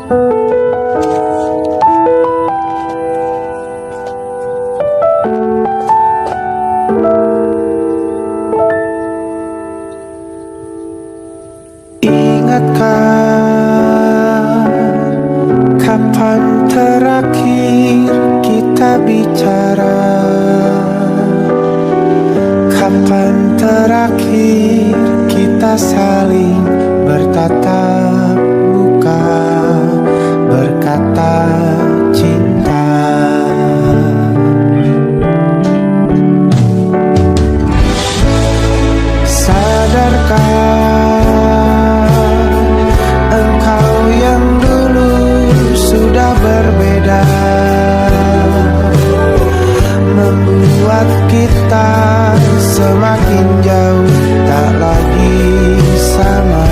Ingatkah kapan terakhir kita bicara? Kapan terakhir kita saling bertatap muka, berkata cinta? Sadarkah berbeda, membuat kita semakin jauh, tak lagi sama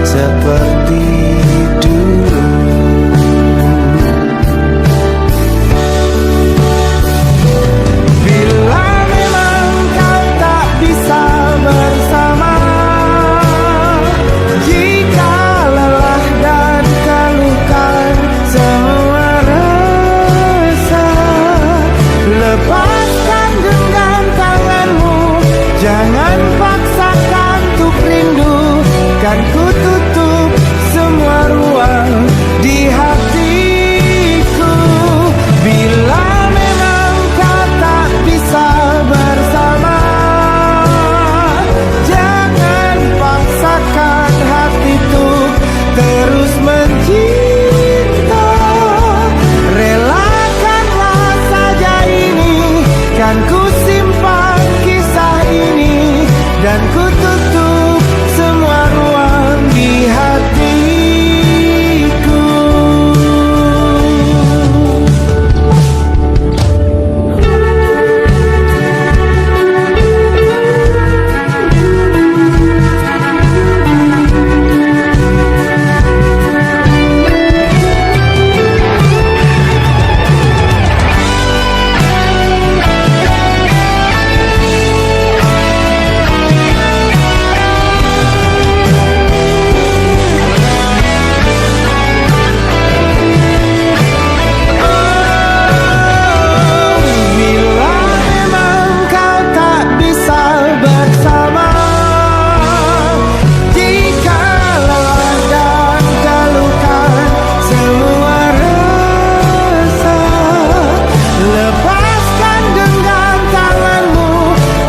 seperti dulu. Bila memang kau tak bisa bersama, jika lelah dan keluhkan semua rasa, lepaskan genggam tanganmu, jangan paksakan untuk rindu. Kan ku tutup semua ruang di hatiku. Bila memang kau tak bisa bersama, jangan paksakan hati untuk terus mencinta. Relakanlah saja ini, kan ku simpan kisah ini, dan ku tutup semua ruang di hatiku.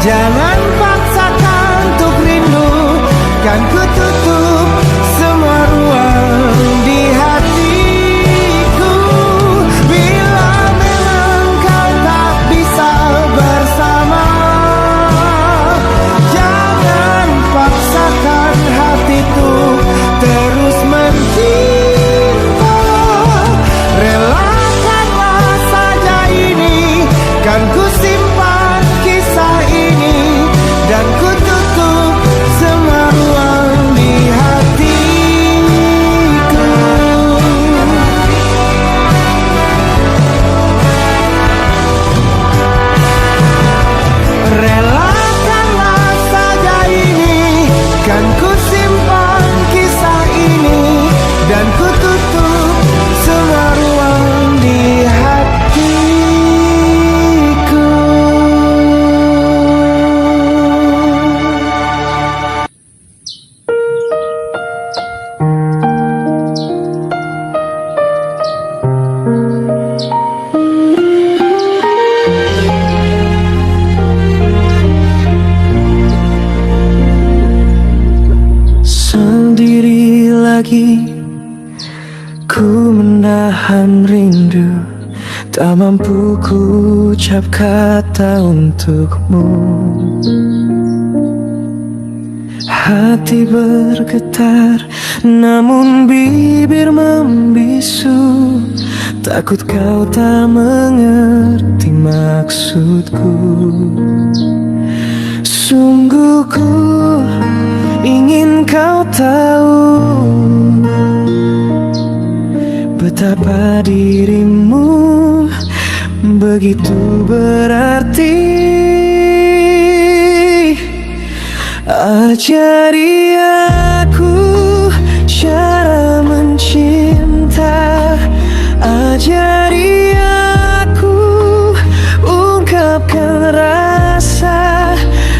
Jangan paksakan untuk rindu, kan ku tutup semua ruang di hatiku. Bila memang kau tak bisa bersama, jangan paksakan hatiku terus mencinta. Relakanlah saja ini, kan ku simpan kisah ini, dan ku tutup semua ruang di hatiku. Relakanlah saja ini, kan ku simpan kisah ini, dan ku tutup semua ruang di hatiku. Sendiri lagi ku menahan rindu, tak mampu ku ucap kata untukmu. Hati bergetar, namun bibir membisu, takut kau tak mengerti maksudku. Sungguh ku ingin kau tahu betapa dirimu begitu berarti. Ajari aku cara mencintai Ajari aku ungkapkan rasa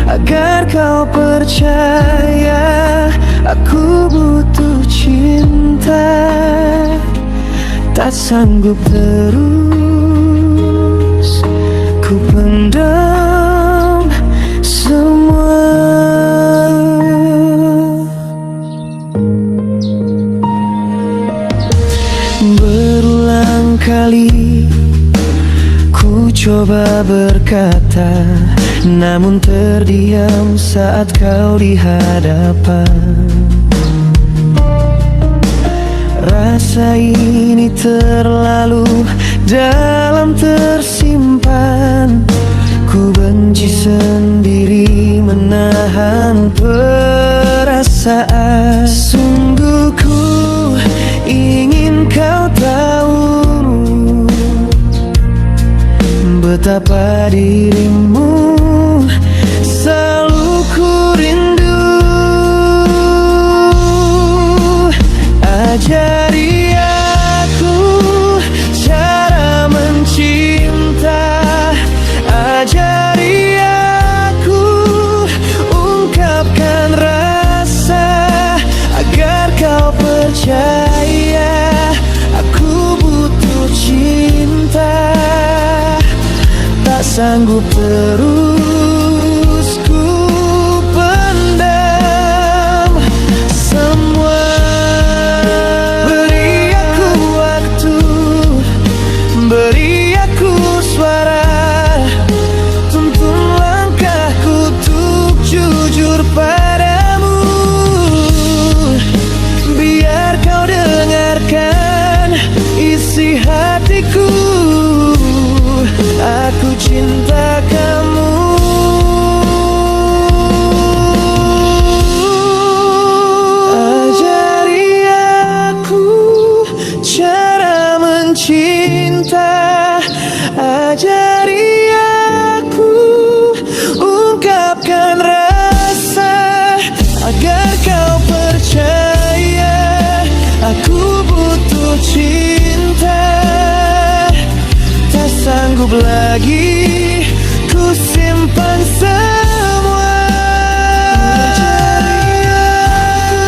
agar kau percaya. Aku butuh cinta, tak sanggup terus ku pendam semua. Berulang kali ku coba berkata, namun terdiam saat kau di hadapan. Rasa ini terlalu dalam tersimpan. Ku benci sendiri menahan perasaan. Sungguh ku ingin kau tahu betapa dirimu selalu ku rindu. Ajari aku cara mencinta, ajari aku ungkapkan rasa agar kau percaya. Aku butuh cinta, tak sanggup terus ku pendam semua. Beri aku waktu, beri aku suara, tuntun langkahku untuk jujur padamu. Biar kau dengarkan isi hatiku. Aku cinta kamu. Ajari aku cara mencinta, ajari aku ungkapkan rasa agar kau percaya. Aku butuh cinta, tak sanggup lagi ku simpan semua. Ajari aku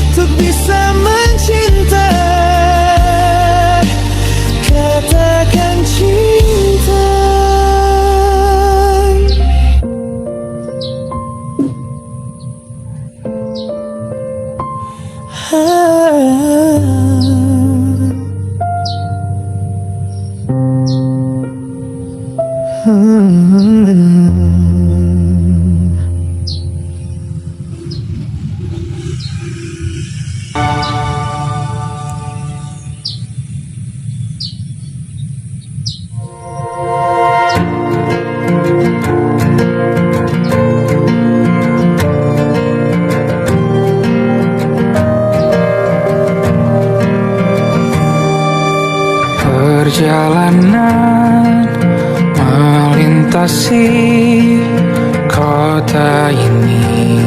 untuk bisa mencinta, katakan cinta. Perjalanan melintasi kota ini,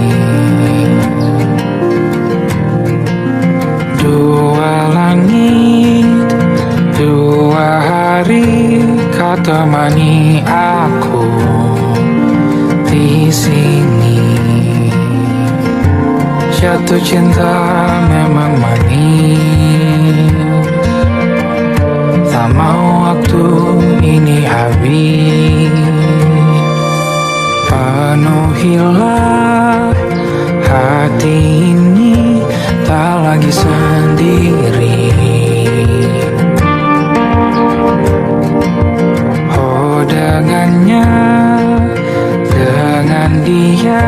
dua langit, dua hari kau temani aku di sini. Jatuh cinta memang manis, tak mau waktu ini habis. Penuhilah hati ini, tak lagi sendiri. Oh dengannya, dengan dia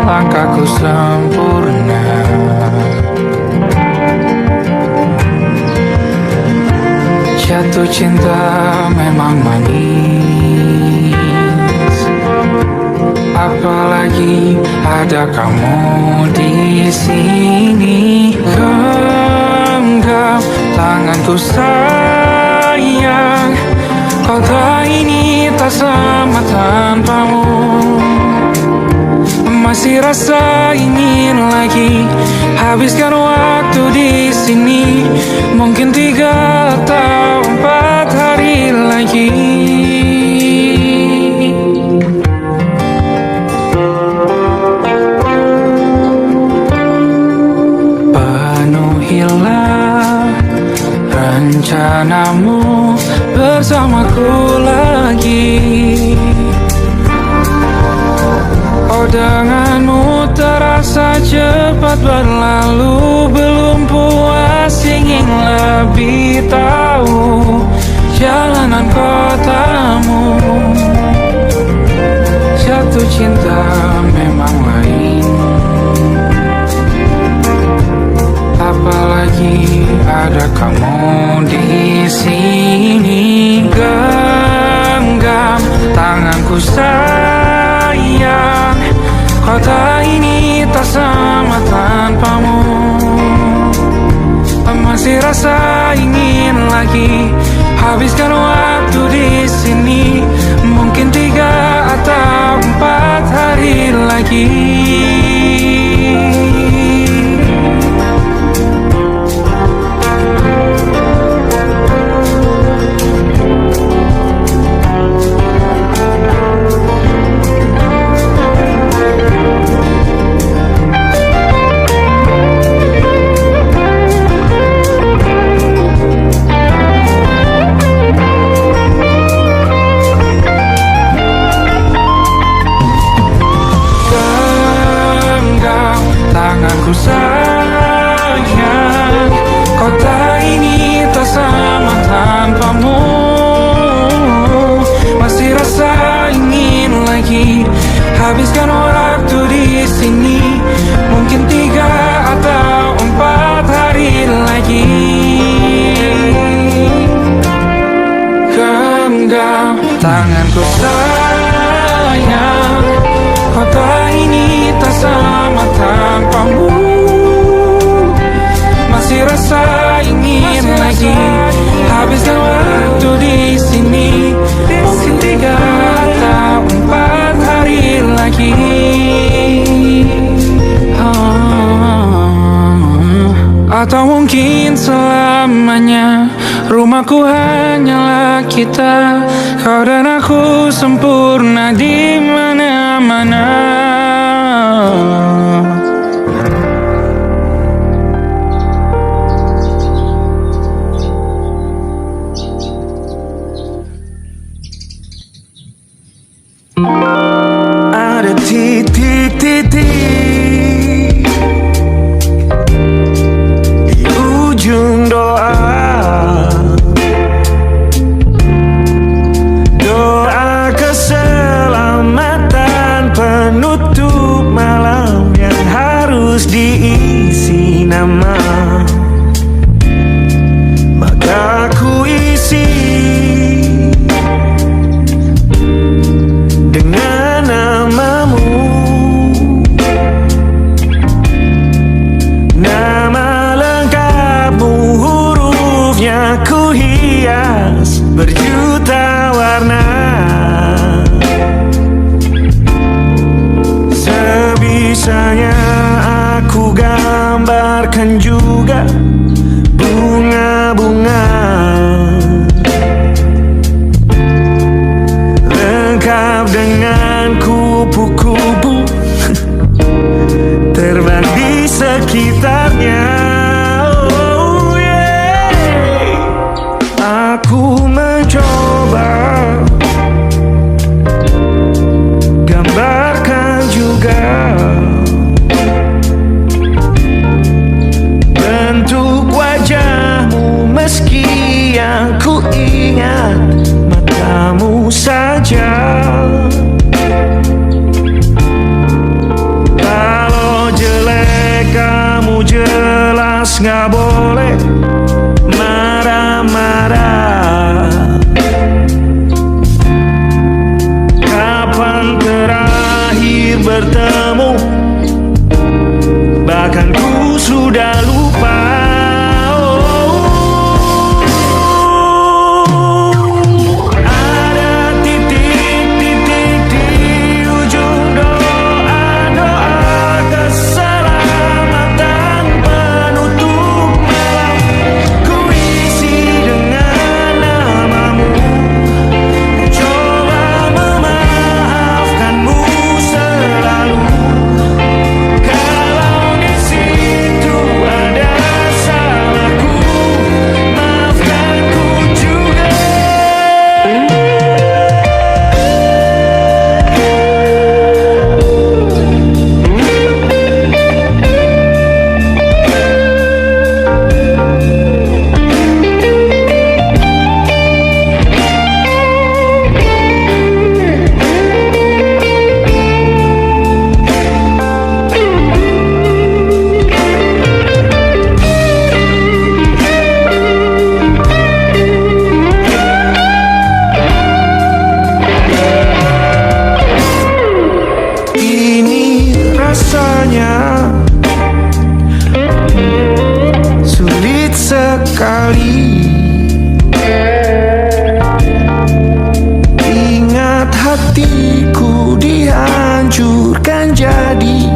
langkahku sempurna. Jatuh cinta memang manis, apalagi ada kamu di sini. Genggam tanganku sayang, kota ini tak sama tanpamu. Masih rasa ingin lagi habiskan waktu di sini. Mungkin 3 atau 4 hari lagi. Penuhilah rencanamu bersamaku lagi. Oh, denganmu terasa cepat berlalu. Belum puas ingin lebih tahu jalanan kotamu. Jatuh cinta memang lain, apalagi ada kamu di sini. Genggam tanganku sayang, kota ini tak sama tanpamu. Masih rasa ingin lagi habiskan waktu di sini. Mungkin 3 atau 4 hari lagi. Tanganku sayang, kota ini tak sama tanpamu. Masih rasa ingin lagi habiskan waktu di sini. Mungkin 3 atau 4 hari lagi. Genggam tanganku sayang, kota ini tak sama tanpamu. Masih rasa ingin lagi habiskan waktu di sini. Mungkin 3 atau 4 hari lagi. Atau mungkin selamanya. Rumahku hanyalah kita, kau dan aku sempurna di mana-mana. Ada titik-titik di ujung doa. Doa keselamatan penutup malam yang harus diisi nama. Maka ku isi dengan namamu. Nama lengkapmu, hurufnya ku hias berjuta warna. Sebisanya aku gambarkan juga bunga-bunga, lengkap dengan kupu-kupu terbang di sekitarnya. Oh yeah. Aku mencoba gambarkan juga bentuk wajahmu, meski yang ku ingat matamu saja. Kalau jelek kamu jelas gak boleh marah-marah. Kapan terakhir bertemu, bahkan ku sudah lupa. Tanpa diriku dihancurkan jadi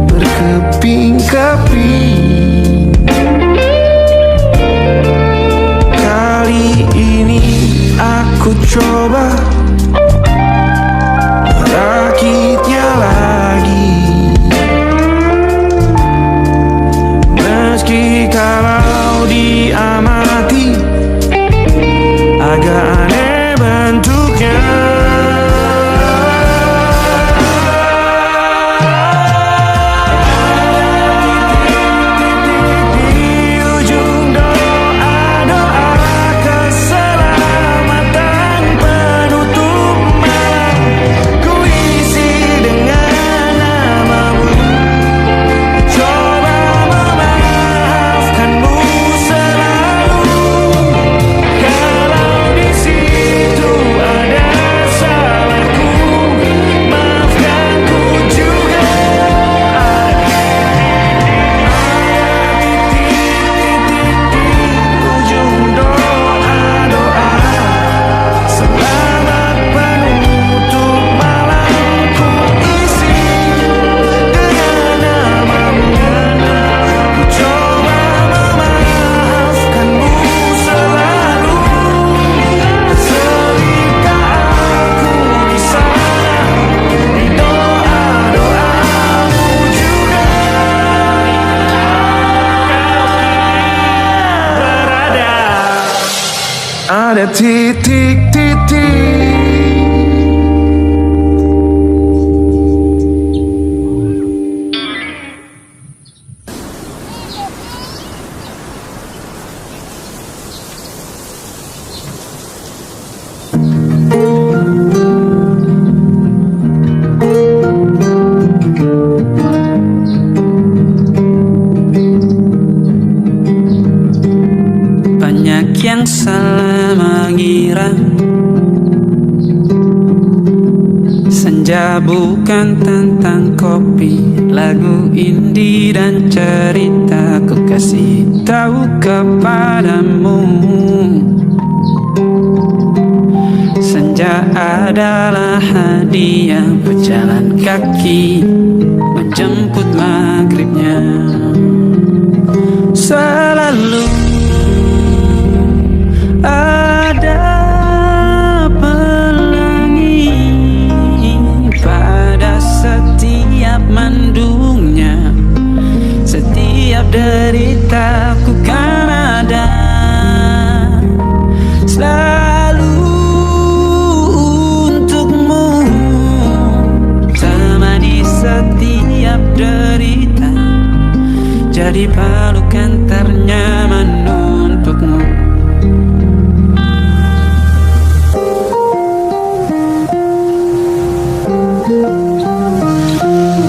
berkeping-keping. Kali ini aku coba merakitnya lagi, meski kalau diamati agak aneh bentuknya. Di ujung doa-doa keselamatan penutup malam, ku isi dengan namamu, coba memaafkanmu selalu. Kalau di situ ada salahku, maafkan ku juga. Titik-titik ujung doa-doa selamat penutup malam, ku isi dengan namamu, ku coba memaafkanmu selalu. Selika aku bisa di doa-doamu juga. Berada ada titik-titik. Banyak yang salah mengira senja bukan tentang kopi, lagu indie dan cerita. Ku kasih tahu kepadamu, senja adalah hadiah pejalan kaki menjemput maghribnya. Selalu ada pelangi pada setiap mendungnya, setiap deritaku kan ada selalu untukmu, temani setiap derita, jadi pelukan ternyaman untukmu.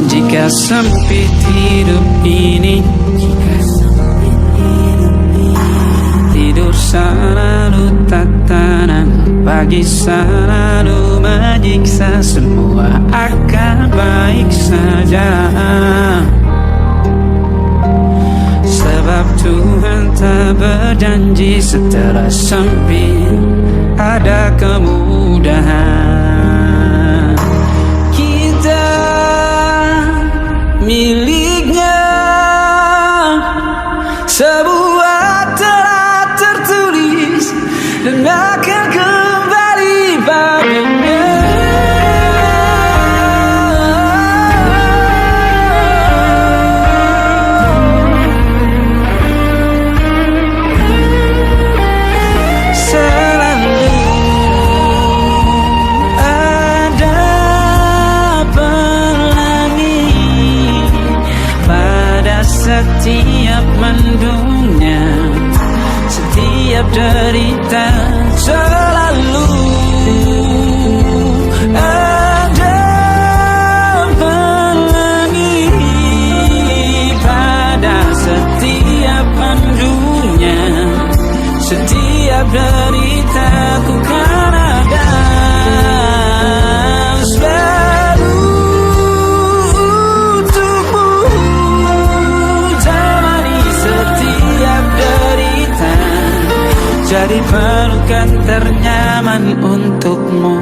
Jika sempit hidup ini, tidur selalu tatanan, pagi selalu menyiksa, semua akan baik saja. Sebab Tuhan tak berjanji setelah sempit ada kemudahan. Kita miliknya sebuah telah tertulis dan akan kembali padanya. Setiap mendungnya, setiap derita, selalu ada pelangi pada setiap mendungnya, setiap derita ku kan ada selalu untukmu, temani setiap derita, jadi pelukan ternyaman untukmu.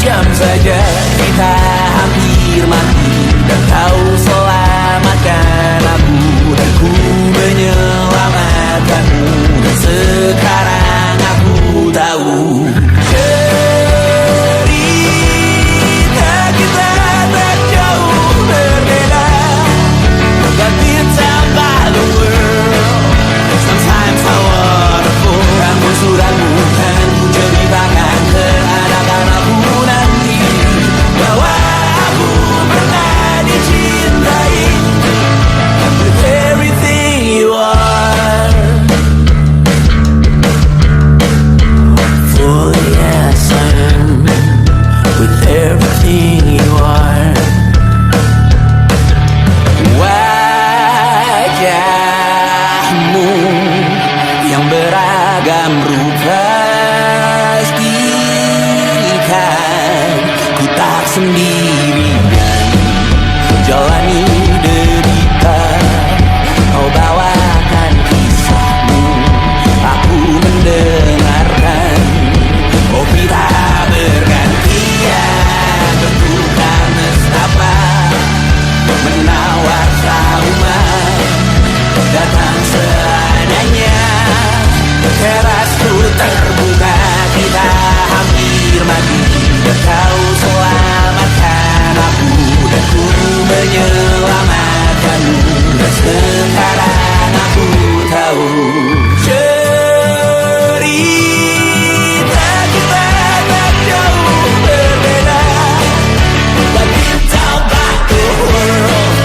jam saja kita hampir mati, dan kau selamatkan aku, dan ku menyelamatkanmu, dan sekarang aku tahu cerita kita tak jauh berbeda. But it's about the world. Sometimes how wonderful. Namun suratmu kan ku ceritakan ke anak-anakku nanti, bahwa aku pernah dicintai with everything you are. For yes I am with everything you are. Wajahmu yang beragam rupa pastikan ku tak sendirian jalani derita. Kau bawakan kisahmu, aku mendengarkan. Oh kita bergantian bertukar nestapa, menawar trauma datang seadanya. Terasku terbuka, kita hampir mati, dan kau selamatkan aku, dan ku menyelamatkanmu, dan sekarang aku tahu cerita kita tak jauh berbeda. But it's about the world.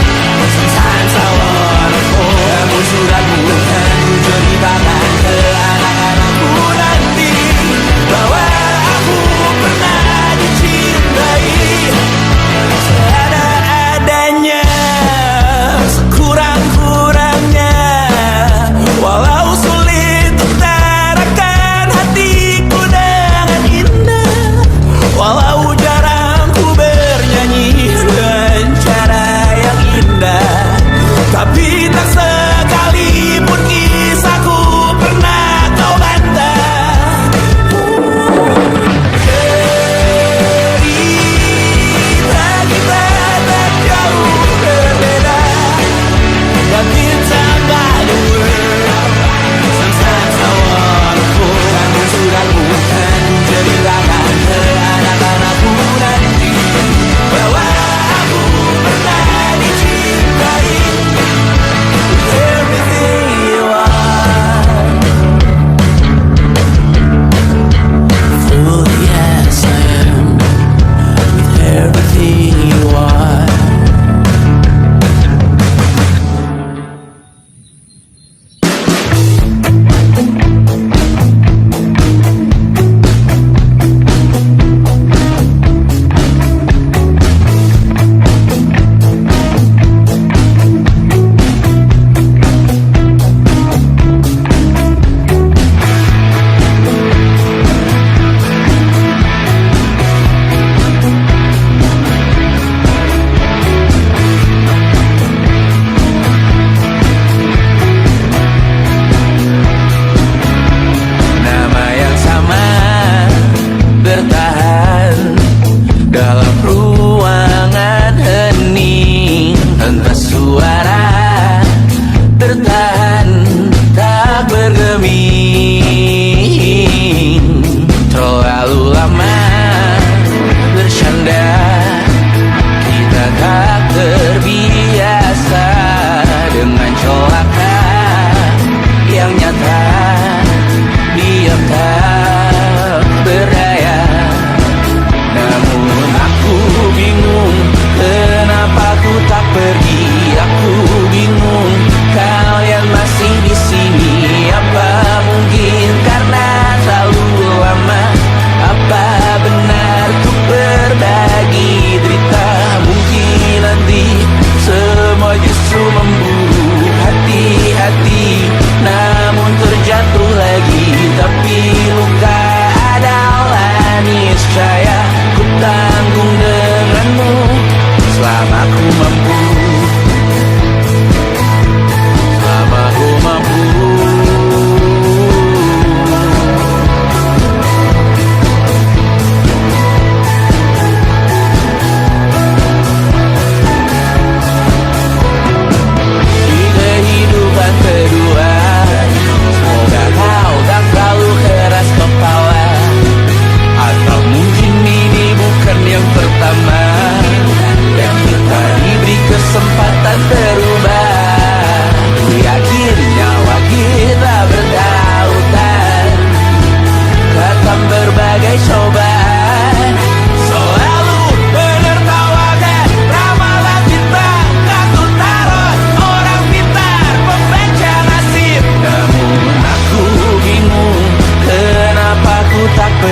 Sometimes I wanna fall. Namun suratmu kan ku ceritakan ke anak-anakku nanti, bahwa aku pernah dicintai seada-adanya, sekurang-kurangnya. Walau sulit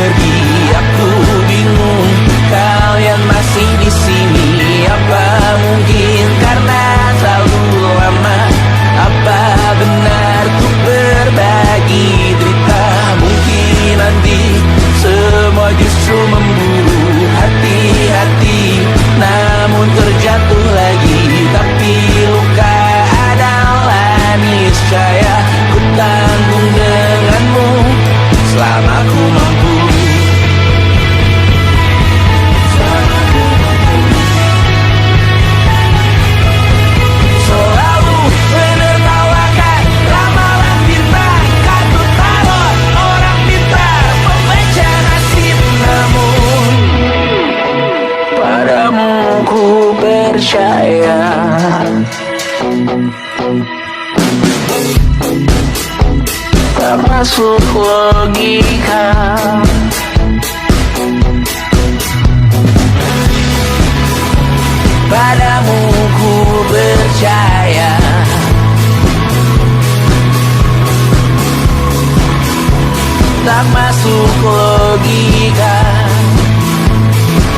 pergi. Aku bingung, kalian masih di sini. Apa mungkin karena terlalu lama? Apa benar ku berbagi derita? Mungkin nanti semua justru memburu. Hati-hati, namun terjatuh lagi. Tapi luka adalah niscaya. Ku tanggung denganmu selama ku mampu. Selalu menertawakan ramalan bintang. Kartu tarot orang pintar membaca nasib. Namun padamu ku percaya. Tak masuk logika. Padamu ku percaya. Tak masuk logika.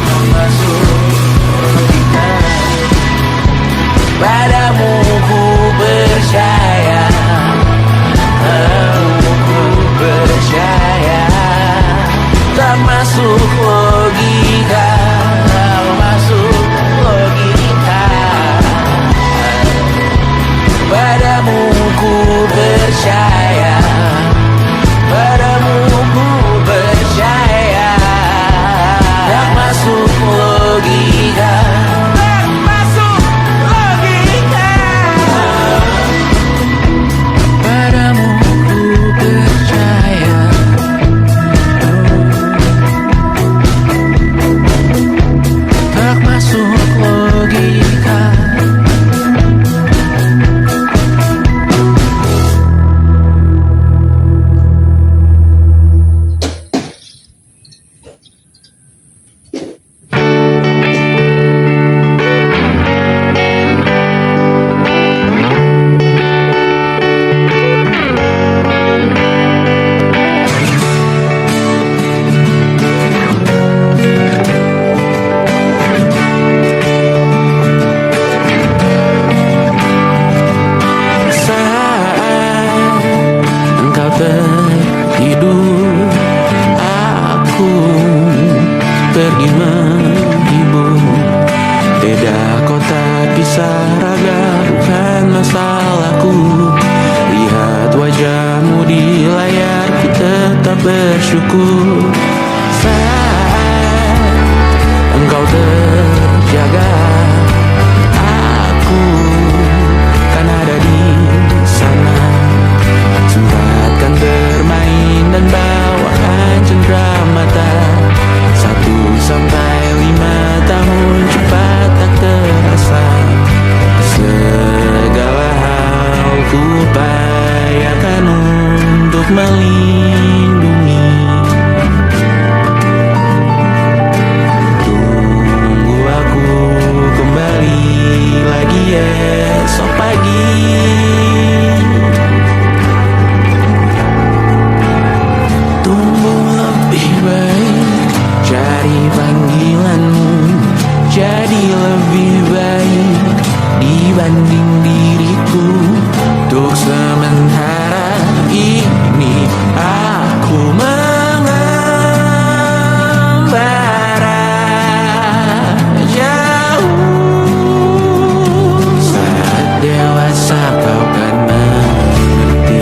Tak masuk logika. Padamu ku percaya. Padamu ku percaya. Tak masuk logika. Tak masuk logika. Padamu ku percaya. Padamu ku percaya. Tak masuk logika. Tak masuk logika. Padamu ku percaya. Tak masuk logika. Pergi menghibur. Beda kota pisah raga bukan masalahku. Lihat wajahmu di layar, ku tetap bersyukur. Saat engkau terjaga, aku kan ada di sana. Sempatkan bermain dan bawaan cenderamata. 1-5 tahun cepat tak terasa. Segala hal ku upayakan untuk melindungi. Tunggu aku kembali lagi esok pagi. Tunggu lebih baik, cari panggilanmu jadi lebih baik dibanding diriku. Untuk sementara ini aku mengembara jauh. Saat dewasa kau kan mengerti.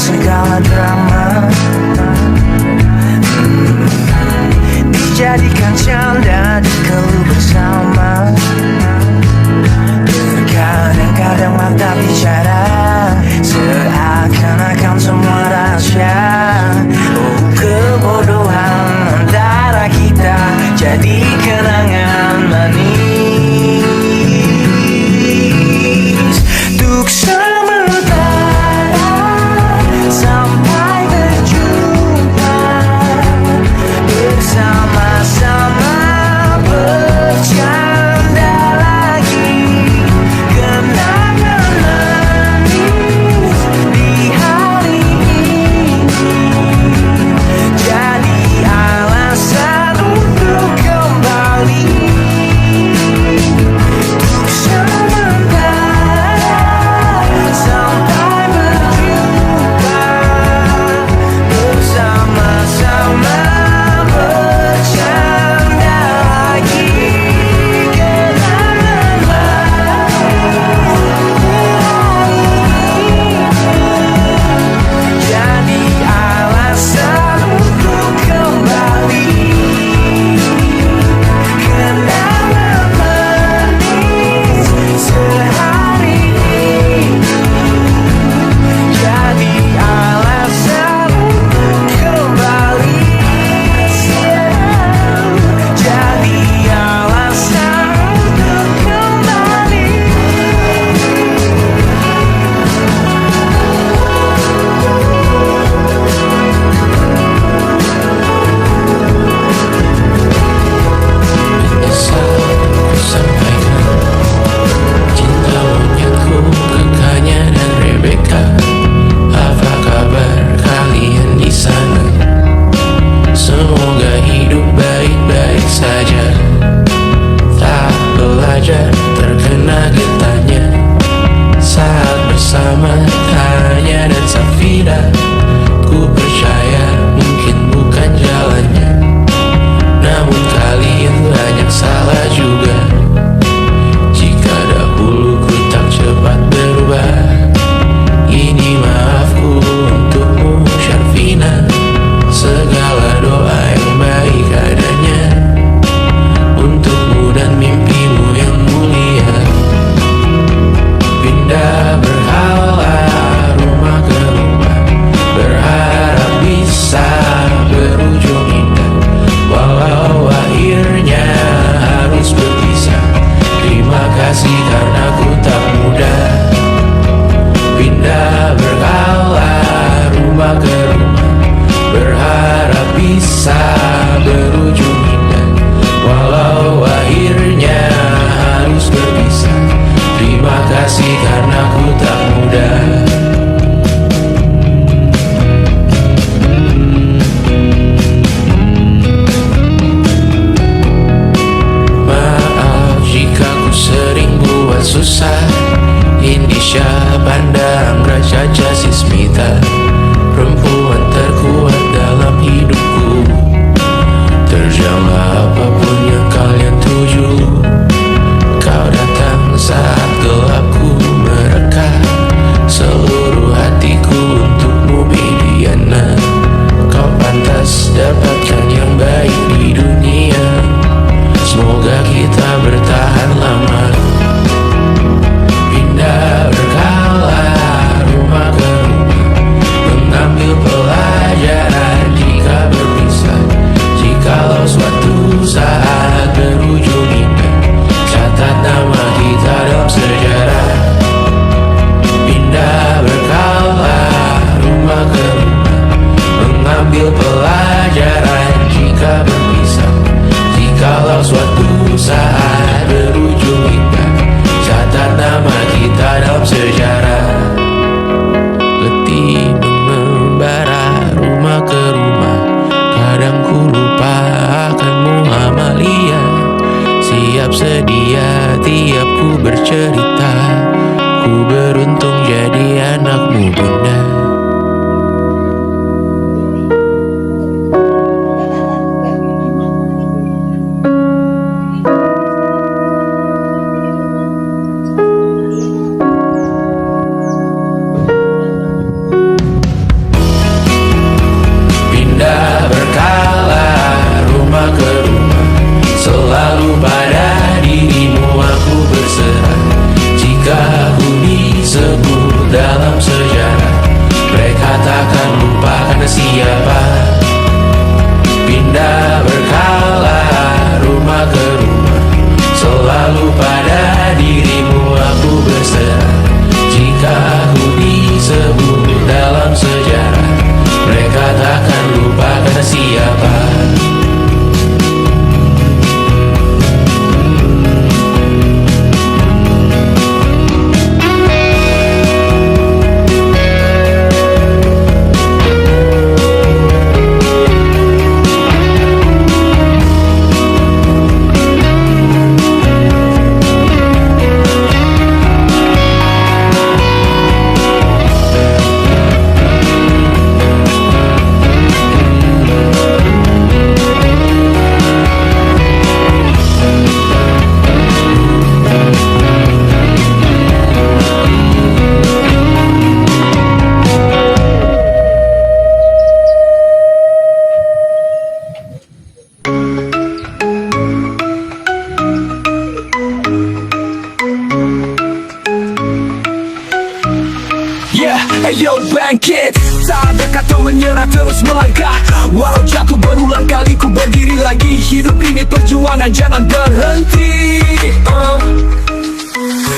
segala drama. Dijadikan canda di keluh bersama. Terkadang-kadang mata bicara seakan-akan semua rahasia. Oh, kebodohan antara kita jadi kenangan manis. Untuk sementara sampai berjumpa, bersama-sama bercanda lagi. Kenangan manis di hari ini jadi alasan untuk kembali. Untuk sementara sampai berjumpa, bersama-sama bercanda lagi. Kenangan manis jadi alasan untuk kembali. Kenangan manis sehari ini jadi alasan untuk kembali. Jadi alasan untuk kembali. Menyesal ku sampaikan cinta monyetku ke Kanya dan Rebecca. Apa kabar kalian di sana? Semoga hidup baik-baik saja. Tak belajar terkena getahnya saat bersama Tanya dan Safira. Ku percaya mungkin bukan jalannya, namun kalian banyak salah juga. Jika dahulu ku tak cepat berubah, ini maafku untukmu Syarfina. Segala doa yang baik adanya untukmu dan mimpimu yang mulia. Pindah berhala rumah ke rumah, berharap bisa berujung indah. Walau akhirnya harus berpisah, terima kasih karena ku tak mudah. Pindah berhala rumah ke rumah, berharap bisa berujung indah. Walau akhirnya harus berpisah, terima kasih karena ku tak mudah. Maaf jika ku sering buat susah. Indonesia pandang Raja Jasismita, perempuan terkuat dalam hidupku. Terjanglah apapun yang kalian tuju. Kau datang saat gelapku mereka. Seluruh hatiku untukmu Mediana. Kau pantas dapatkan yang baik di dunia. Semoga kita bertahan lama. Pindah berkala rumah ke rumah, entah siapa. Ayo bangkit, tak ada kata menyerah, terus melangkah. Walau jatuh berulang kali, ku berdiri lagi. Hidup ini perjuangan, jangan berhenti.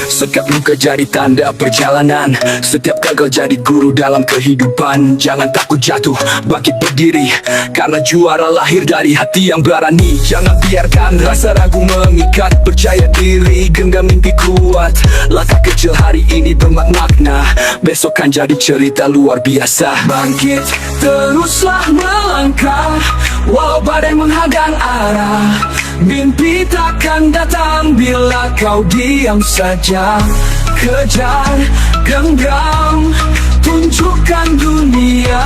Setiap luka jadi tanda perjalanan, setiap gagal jadi guru dalam kehidupan. Jangan takut jatuh, bangkit berdiri, karena juara lahir dari hati yang berani. Jangan biarkan rasa ragu mengikat, percaya diri, genggam mimpi kuat. Langkah kecil hari ini bermakna, besok kan jadi cerita luar biasa. Bangkit, teruslah melangkah, walau badai menghadang arah. Mimpi takkan datang bila kau diam saja. Kejar, genggam, tunjukkan dunia.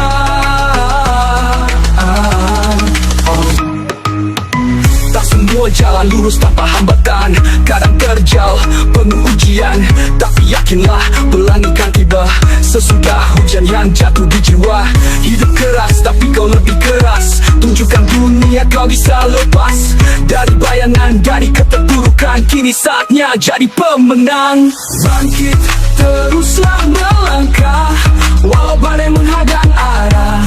Tak semua jalan lurus tanpa hambatan, kadang terjal, penuh ujian. Tapi yakinlah, pelangi kan tiba sesudah hujan yang jatuh di jiwa. Hidup keras, tapi kau lebih keras. Tunjukkan dunia kau bisa lepas dari bayangan, dari keterpurukan. Kini saatnya jadi pemenang. Bangkit, teruslah melangkah, walau badai menghadang arah.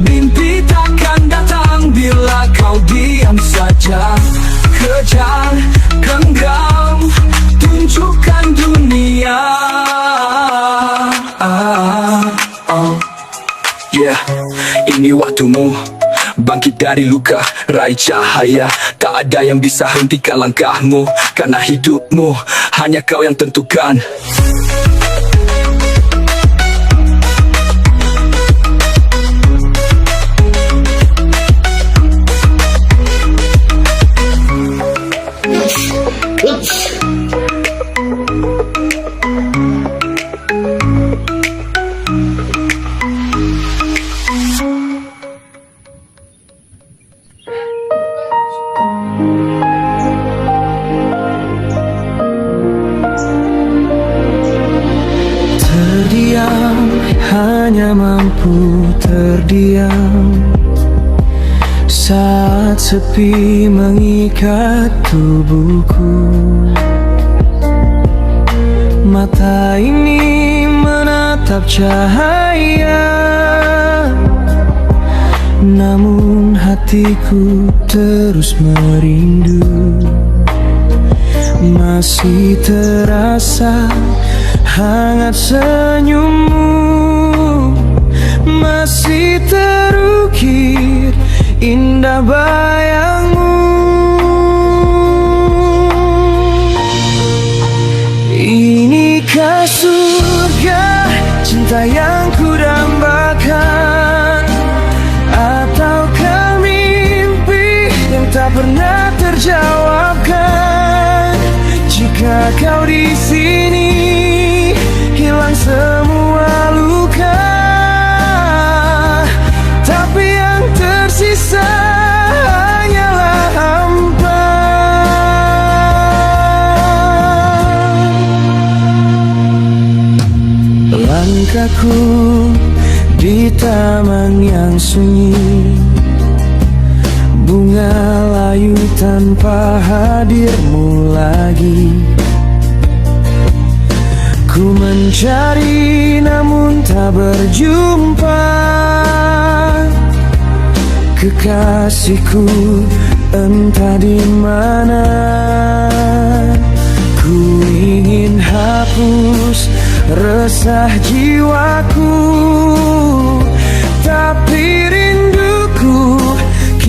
Mimpi takkan datang bila kau diam saja. Kejar, genggam, tunjukkan dunia. Yeah, ini waktumu. Bangkit dari luka, raih cahaya. Tak ada yang bisa hentikan langkahmu, karena hidupmu hanya kau yang tentukan. Terdiam, hanya mampu terdiam saat sepi mengikat tubuhku. Mata ini menatap cahaya, namun hatiku terus merindu. Masih terasa hangat senyummu, masih terukir indah bayangmu. Inikah surga cinta yang kudambakan, ataukah mimpi yang tak pernah terjawabkan? Jika kau di sini, hilang semua luka, tapi yang tersisa hanyalah hampa. Langkahku di taman yang sunyi, bunga layu tanpa hadirmu lagi. Ku mencari namun tak berjumpa, kekasihku entah di mana. Ku ingin hapus resah jiwaku, tapi rinduku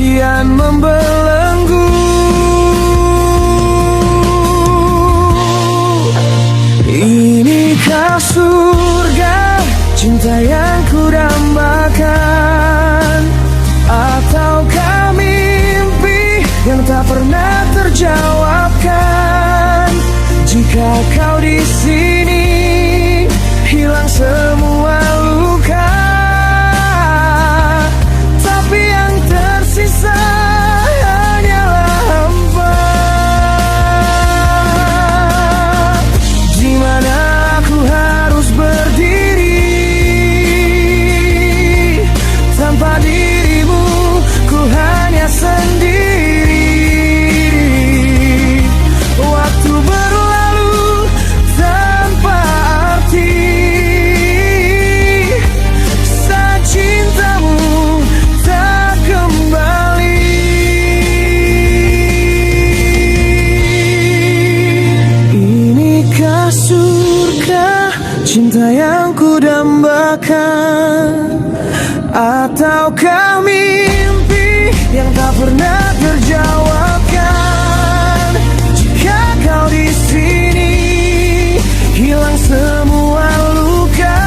kian membelenggu. Inikah surga cinta yang ku dambakan, ataukah mimpi yang tak pernah terjawabkan? Jika kau di sini, hilang semua luka, tapi yang tersisa hanyalah hampa. Di mana aku harus berdiri tanpa dirimu, ku hanya sendiri. Waktu berlalu tanpa arti saat cintamu tak kembali. Inikah surga cinta yang ku dambakan, ataukah mimpi yang tak pernah terjawabkan? Jika kau di sini, hilang semua luka,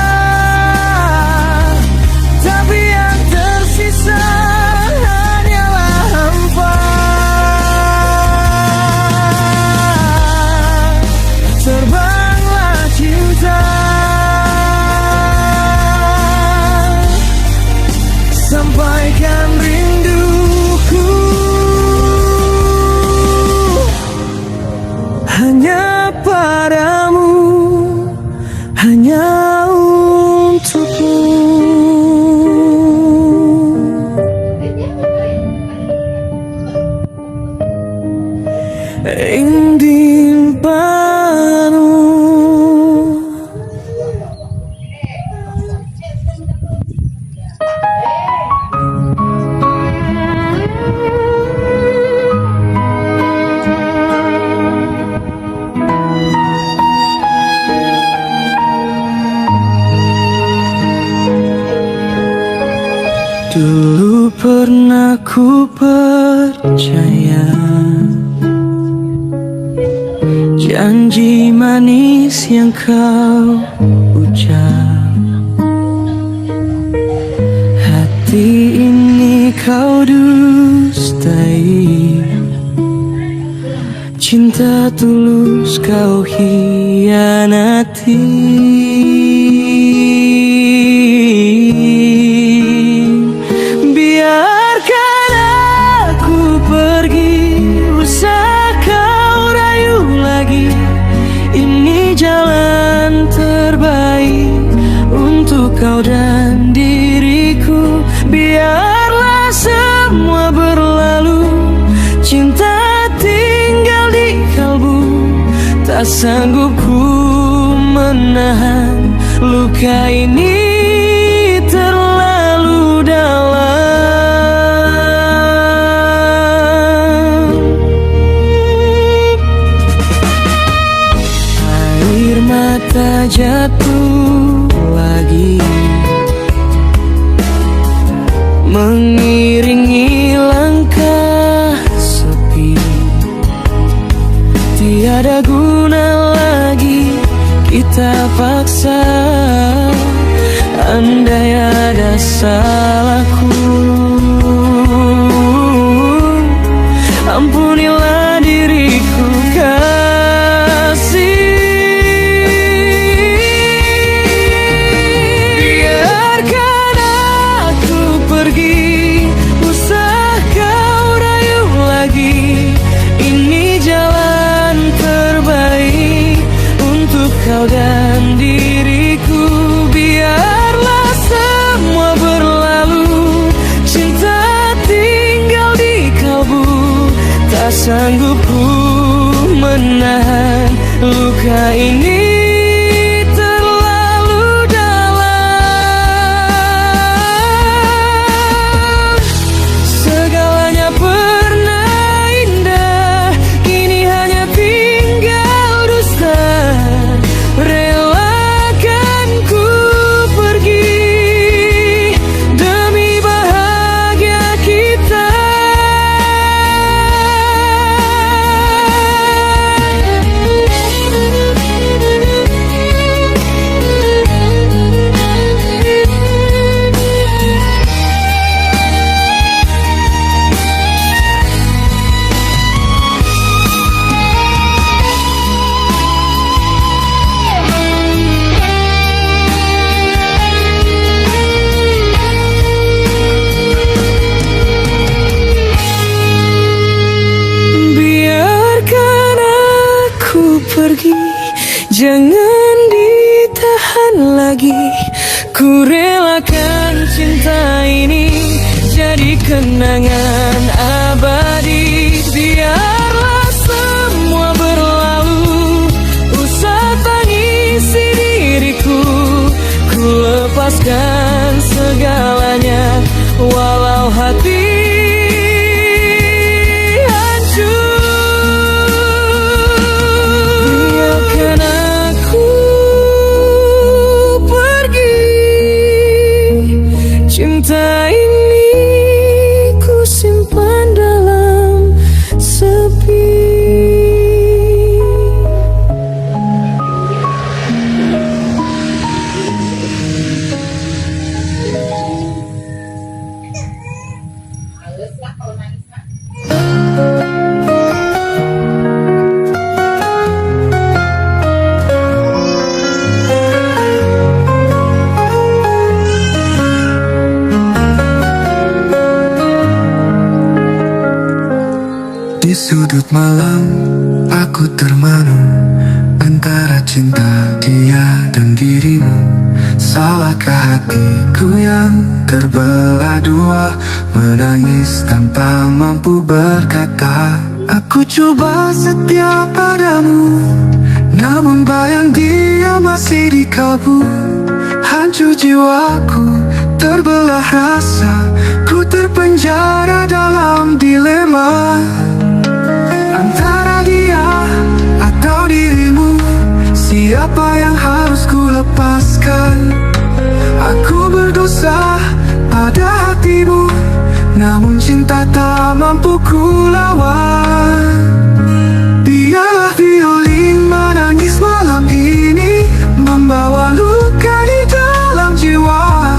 tapi yang tersisa hanyalah hampa. Terbanglah cinta, sampaikan rinduku hanya padamu, hanya untukmu. Indin panu. Dulu pernah ku percaya janji manis yang kau ucap, hati ini kau dustai, cinta tulus kau hianati. Biarkan aku pergi, usah kau rayu lagi. Ini jalan terbaik untuk kau dan diriku. Biarlah semua berlalu, cinta tinggal di kalbu. Tak sanggup ku menahan luka ini terlalu dalam. Air mata jatuh lagi, mengiringi langkah sepi. Tiada guna lagi kita paksa, andai ada salahku. Ampunilah diriku kasih. Biarkan aku pergi, usah kau rayu lagi. Ini jalan terbaik untuk kau dan diriku. Biarlah semua berlalu, cinta tinggal di kalbu. Tak sanggup ku menahan luka ini terlalu dalam. Segalanya pernah indah, kini hanya tinggal dusta. Relakan ku pergi demi bahagia kita. lagi. Ku relakan cinta ini jadi kenangan abadi. Biarlah semua berlalu, usah tangisi diriku. Ku lepaskan segalanya, walau hati hancur. Biarkan aku pergi, cinta ini ku simpan dalam sepi. Di sudut malam aku termenung antara cinta dia dan dirimu. Salahkah hatiku yang terbelah dua, menangis tanpa mampu berkata. Aku coba setia padamu, namun bayang dia masih di kalbu. Hancur jiwaku, terbelah rasa, ku terpenjara dalam dilema. Antara dia atau dirimu, siapa yang harus ku lepaskan? Aku berdosa pada hatimu, namun cinta tak mampu ku lawan. Biarlah violin menangis malam ini, membawa luka di dalam jiwa.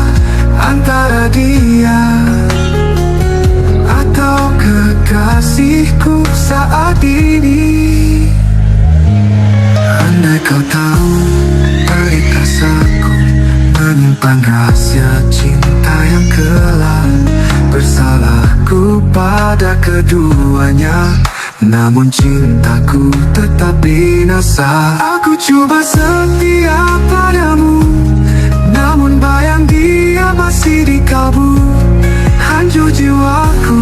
Antara dia atau kekasihku saat ini. Andai kau tahu perih rasaku, menyimpan rahasia cinta yang kelam. Bersalahku pada keduanya, namun cintaku tetap binasa. Aku coba setia padamu, namun bayang dia masih di kalbu. Hancur jiwaku,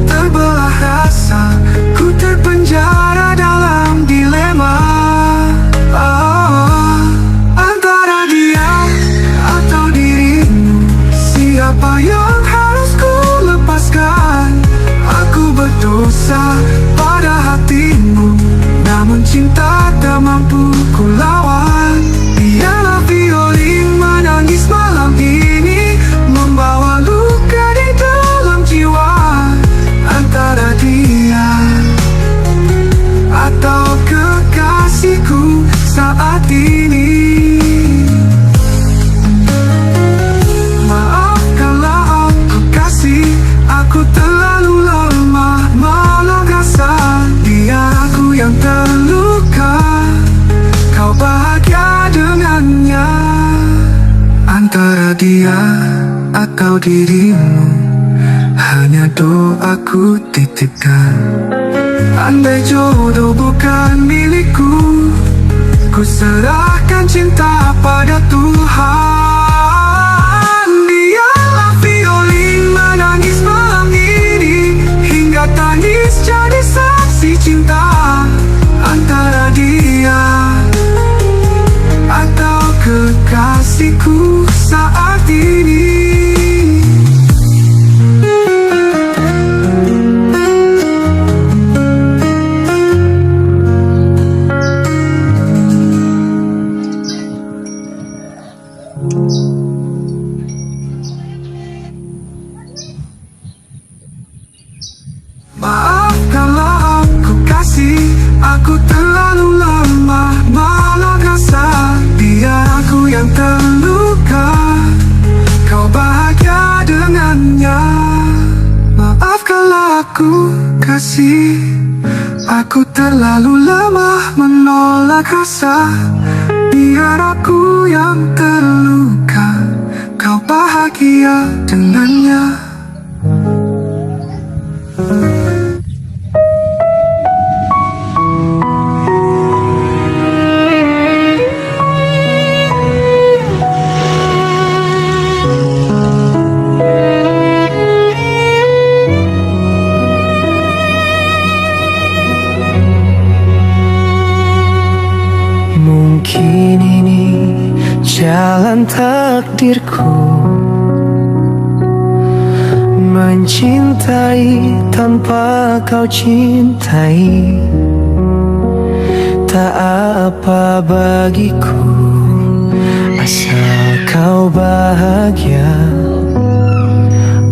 terbelah rasa, ku terpenjara dalam dilema. Antara dia atau dirimu, siapa yang harus ku lepaskan? Aku berdosa pada hatimu, namun cinta tak mampu ku lawan. Biarlah violin menangis malam ini, membawa luka di dalam jiwa. Antara dia atau kekasihku saat ini. Maafkanlah aku kasih, aku terlalu lemah malah rasa. Dia aku yang terluka, kau bahagia dengannya. Antara dia atau dirimu, hanya doaku titipkan. Andai jodoh bukan milikku, ku serahkan cinta pada Tuhan. Biarlah violin menangis malam ini, hingga tangis jadi saksi cinta. Antara dia atau kekasihku saat ini. Maafkanlah aku kasih, aku terlalu lemah malah rasa. Dia aku yang terluka, kau bahagia dengannya. Maafkanlah aku kasih, aku terlalu lemah menolak rasa. Biar aku yang terluka, kau bahagia dengannya. takdirku mencintai tanpa kau cintai. Tak apa bagiku asal kau bahagia,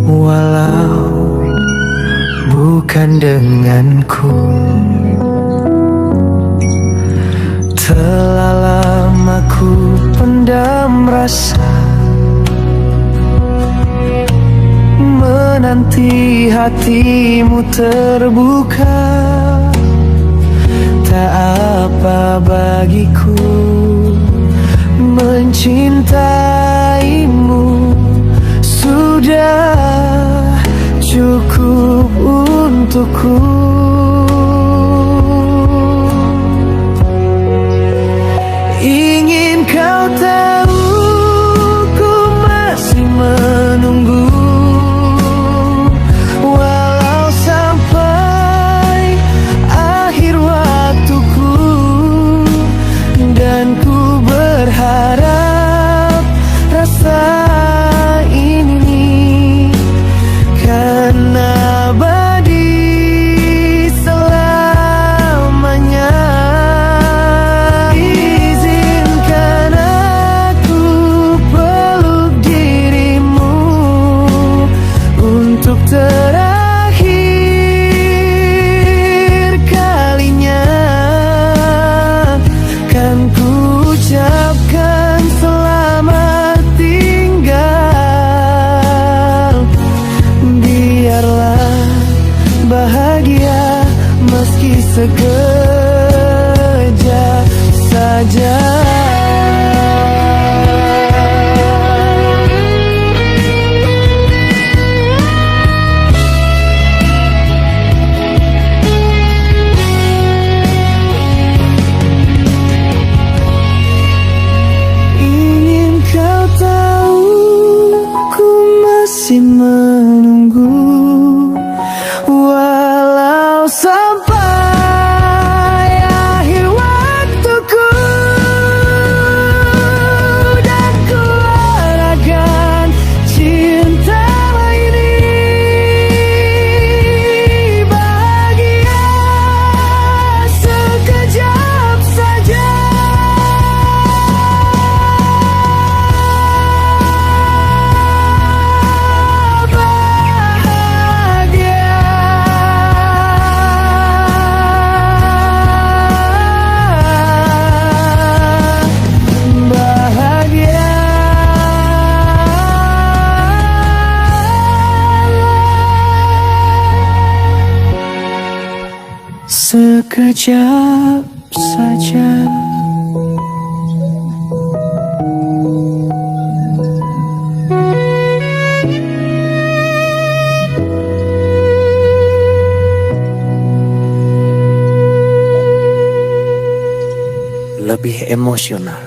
walau bukan denganku. Telah lama ku pendam rasa, menanti hatimu terbuka. Tak apa bagiku mencintaimu, sudah cukup untukku. Ingin kau tahu, ku masih menunggu, walau sampai akhir waktuku. Dan ku berharap rasa ini kan abadi selamanya. Izinkan aku peluk dirimu untuk terakhir kalinya. Kan ku ucapkan selamat tinggal. Biarlah bahagia meski sekejap saja. Ingin kau tahu, ku masih menunggu, walau sampai akhir waktuku. Dan ku arahkan cinta ini bahagia sekejap saja. Sekejap saja. Lebih emosional.